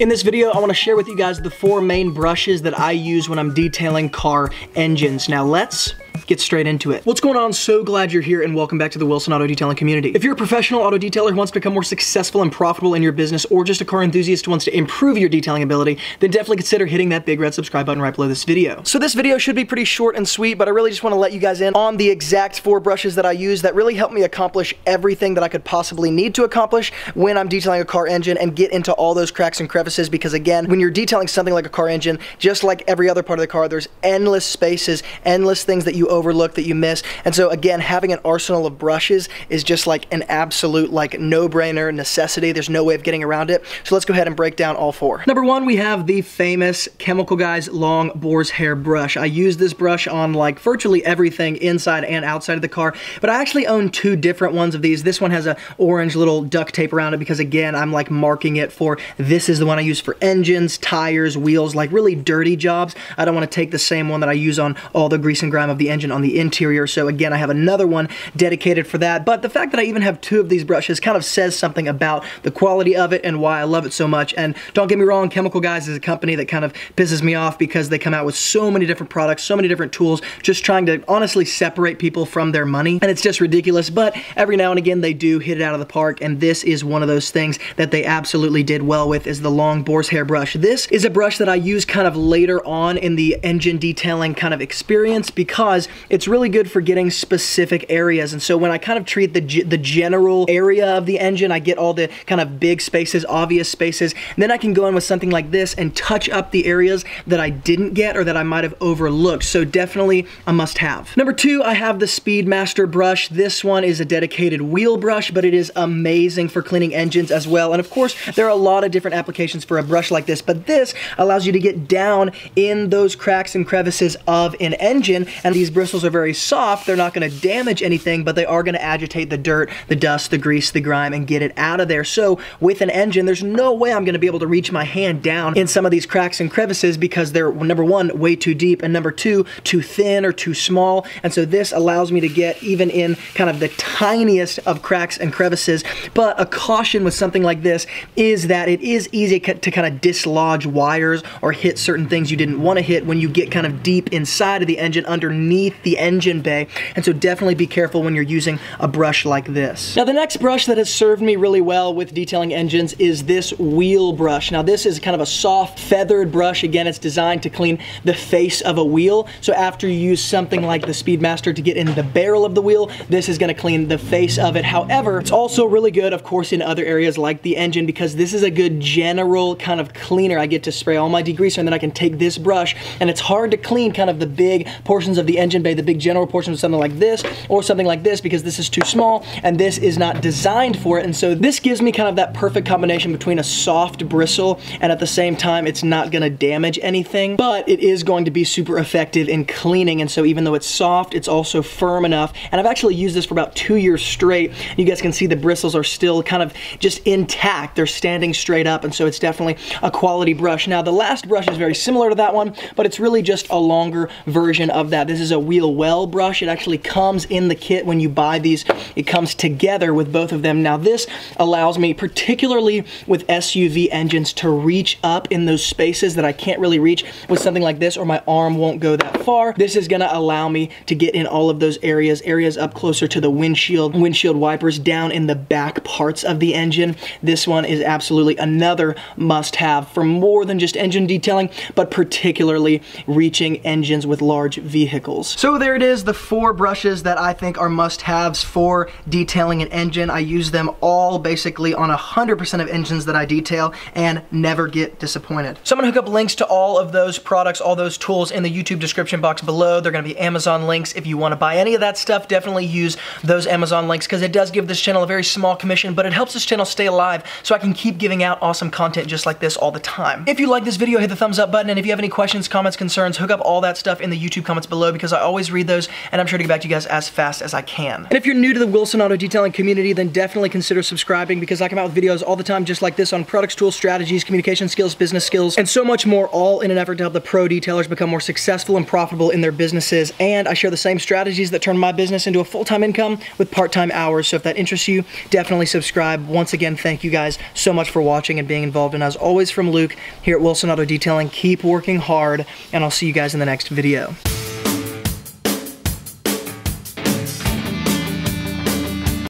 In this video, I want to share with you guys the 4 main brushes that I use when I'm detailing car engines. Now let's get straight into it. What's going on? So glad you're here and welcome back to the Wilson Auto Detailing community. If you're a professional auto detailer who wants to become more successful and profitable in your business, or just a car enthusiast who wants to improve your detailing ability, then definitely consider hitting that big red subscribe button right below this video. So this video should be pretty short and sweet, but I really just want to let you guys in on the exact 4 brushes that I use that really help me accomplish everything that I could possibly need to accomplish when I'm detailing a car engine and get into all those cracks and crevices, because again, when you're detailing something like a car engine, just like every other part of the car, there's endless spaces, endless things that you overlook, that you miss. And so again, having an arsenal of brushes is just like an absolute like no-brainer necessity. There's no way of getting around it. So let's go ahead and break down all 4. Number 1, we have the famous Chemical Guys long Boar's Hair brush. I use this brush on like virtually everything inside and outside of the car, but I actually own 2 different ones of these. This one has a orange little duct tape around it because again, I'm like marking it for this is the one I use for engines, tires, wheels, like really dirty jobs. I don't want to take the same one that I use on all the grease and grime of the engine on the interior. So again, I have another one dedicated for that. But the fact that I even have 2 of these brushes kind of says something about the quality of it and why I love it so much. And don't get me wrong, Chemical Guys is a company that kind of pisses me off because they come out with so many different products, so many different tools, just trying to honestly separate people from their money. And it's just ridiculous. But every now and again, they do hit it out of the park. And this is one of those things that they absolutely did well with, is the long Boar's Hair brush. This is a brush that I use kind of later on in the engine detailing kind of experience because it's really good for getting specific areas. And so when I kind of treat the general area of the engine, I get all the kind of big spaces, obvious spaces, and then I can go in with something like this and touch up the areas that I didn't get or that I might have overlooked. So definitely a must-have. Number 2, I have the Speedmaster brush. This one is a dedicated wheel brush, but it is amazing for cleaning engines as well. And of course, there are a lot of different applications for a brush like this, but this allows you to get down in those cracks and crevices of an engine, and these bristles are very soft. They're not going to damage anything, but they are going to agitate the dirt, the dust, the grease, the grime, and get it out of there. So with an engine, there's no way I'm going to be able to reach my hand down in some of these cracks and crevices because they're, number 1, way too deep, and number 2, too thin or too small. And so this allows me to get even in kind of the tiniest of cracks and crevices. But a caution with something like this is that it is easy to kind of dislodge wires or hit certain things you didn't want to hit when you get kind of deep inside of the engine, underneath the engine bay. And so definitely be careful when you're using a brush like this. Now the next brush that has served me really well with detailing engines is this wheel brush. Now this is kind of a soft feathered brush. Again, it's designed to clean the face of a wheel. So after you use something like the Speedmaster to get in the barrel of the wheel, this is going to clean the face of it. However, it's also really good, of course, in other areas like the engine because this is a good general kind of cleaner. I get to spray all my degreaser and then I can take this brush, and it's hard to clean kind of the big portions of the engine bay, the big general portions of something like this or something like this, because this is too small and this is not designed for it. And so this gives me kind of that perfect combination between a soft bristle and at the same time it's not going to damage anything, but it is going to be super effective in cleaning. And so even though it's soft, it's also firm enough. And I've actually used this for about 2 years straight. You guys can see the bristles are still kind of just intact. They're standing straight up, and so it's definitely a quality brush. Now the last brush is very similar to that one, but it's really just a longer version of that. This is a wheel well brush. It actually comes in the kit when you buy these. It comes together with both of them. Now this allows me, particularly with SUV engines, to reach up in those spaces that I can't really reach with something like this, or my arm won't go that far. This is gonna allow me to get in all of those areas up closer to the windshield wipers, down in the back parts of the engine. This one is absolutely another must-have for more than just engine detailing, but particularly reaching engines with large vehicles. So there it is, the 4 brushes that I think are must-haves for detailing an engine. I use them all basically on 100% of engines that I detail and never get disappointed. So I'm gonna hook up links to all of those products, all those tools in the YouTube description box below. They're gonna be Amazon links. If you wanna buy any of that stuff, definitely use those Amazon links because it does give this channel a very small commission, but it helps this channel stay alive so I can keep giving out awesome content just like this all the time. If you like this video, hit the thumbs up button, and if you have any questions, comments, concerns, hook up all that stuff in the YouTube comments below because I always read those, and I'm sure to get back to you guys as fast as I can. And if you're new to the Wilson Auto Detailing community, then definitely consider subscribing, because I come out with videos all the time just like this on products, tools, strategies, communication skills, business skills, and so much more, all in an effort to help the pro detailers become more successful and profitable in their businesses. And I share the same strategies that turn my business into a full-time income with part-time hours. So if that interests you, definitely subscribe. Once again, thank you guys so much for watching and being involved. And as always, from Luke here at Wilson Auto Detailing, keep working hard, and I'll see you guys in the next video.